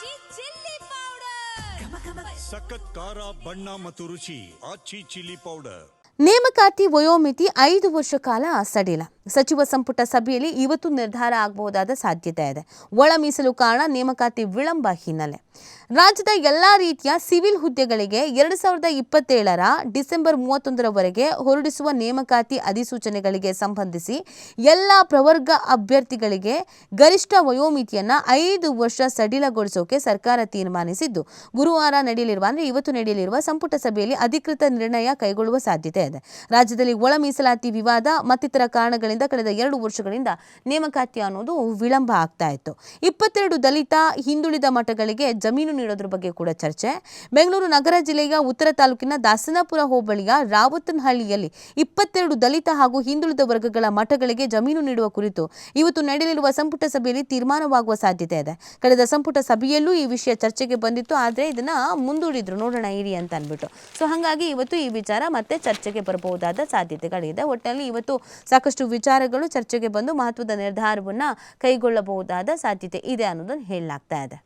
ಆಚಿ chilli powder ಸಖತ್ ಖಾರ ಬಣ್ಣ ಮತ್ತು ರುಚಿ ಆಚಿ ಚಿಲ್ಲಿ ಪೌಡರ್. ನೇಮಕಾತಿ ವಯೋಮಿತಿ 5 ವರ್ಷ ಕಾಲ ಸಡಿಲ. ಸಚಿವ ಸಂಪುಟ ಸಭೆಯಲ್ಲಿ ಇವತ್ತು ನಿರ್ಧಾರ ಆಗಬಹುದಾದ ಸಾಧ್ಯತೆ ಇದೆ. ಒಳ ಮೀಸಲು ಕಾರಣ ನೇಮಕಾತಿ ವಿಳಂಬ ಹಿನ್ನೆಲೆ. ರಾಜ್ಯದ ಎಲ್ಲಾ ರೀತಿಯ ಸಿವಿಲ್ ಹುದ್ದೆಗಳಿಗೆ 2027ರ ಡಿಸೆಂಬರ್ 31ರವರೆಗೆ ಹೊರಡಿಸುವ ನೇಮಕಾತಿ ಅಧಿಸೂಚನೆಗಳಿಗೆ ಸಂಬಂಧಿಸಿ ಎಲ್ಲಾ ಪ್ರವರ್ಗ ಅಭ್ಯರ್ಥಿಗಳಿಗೆ ಗರಿಷ್ಠ ವಯೋಮಿತಿಯನ್ನು 5 ವರ್ಷ ಸಡಿಲಗೊಳಿಸೋಕೆ ಸರ್ಕಾರ ತೀರ್ಮಾನಿಸಿದ್ದು, ಗುರುವಾರ ಇವತ್ತು ನಡೆಯಲಿರುವ ಸಂಪುಟ ಸಭೆಯಲ್ಲಿ ಅಧಿಕೃತ ನಿರ್ಣಯ ಕೈಗೊಳ್ಳುವ ಸಾಧ್ಯತೆ ಇದೆ. ರಾಜ್ಯದಲ್ಲಿ ಒಳ ಮೀಸಲಾತಿ ವಿವಾದ ಮತ್ತಿತರ ಕಾರಣಗಳಿಂದ ಕಳೆದ 2 ವರ್ಷಗಳಿಂದ ನೇಮಕಾತಿ ಅನ್ನೋದು ವಿಳಂಬ ಆಗ್ತಾ ಇತ್ತು. 22 ದಲಿತ ಹಿಂದುಳಿದ ಮಠಗಳಿಗೆ ಜಮೀನು ನೀಡೋದ್ರ ಬಗ್ಗೆ ಕೂಡ ಚರ್ಚೆ. ಬೆಂಗಳೂರು ನಗರ ಜಿಲ್ಲೆಯ ಉತ್ತರ ತಾಲೂಕಿನ ದಾಸನಪುರ ಹೋಬಳಿಯ ರಾವತನಹಳ್ಳಿಯಲ್ಲಿ 22 ದಲಿತ ಹಾಗೂ ಹಿಂದುಳಿದ ವರ್ಗಗಳ ಮಠಗಳಿಗೆ ಜಮೀನು ನೀಡುವ ಕುರಿತು ಇವತ್ತು ನಡೆಯಲಿರುವ ಸಂಪುಟ ಸಭೆಯಲ್ಲಿ ತೀರ್ಮಾನವಾಗುವ ಸಾಧ್ಯತೆ ಇದೆ. ಕಳೆದ ಸಂಪುಟ ಸಭೆಯಲ್ಲೂ ಈ ವಿಷಯ ಚರ್ಚೆಗೆ ಬಂದಿತ್ತು, ಆದರೆ ಇದನ್ನ ಮುಂದೂಡಿದ್ರು, ನೋಡೋಣ ಇರಿ ಅಂತ ಅಂದ್ಬಿಟ್ಟು. ಸೊ ಹಾಗಾಗಿ ಇವತ್ತು ಈ ವಿಚಾರ ಮತ್ತೆ ಚರ್ಚೆಗೆ ಬರಬಹುದಾದ ಸಾಧ್ಯತೆಗಳಿದೆ. ಒಟ್ಟಿನಲ್ಲಿ ಇವತ್ತು ಸಾಕಷ್ಟು ವಿಚಾರಗಳು ಚರ್ಚೆಗೆ ಬಂದು ಮಹತ್ವದ ನಿರ್ಧಾರವನ್ನ ಕೈಗೊಳ್ಳಬಹುದಾದ ಸಾಧ್ಯತೆ ಇದೆ ಅನ್ನೋದನ್ನು ಹೇಳಲಾಗ್ತಾ ಇದೆ.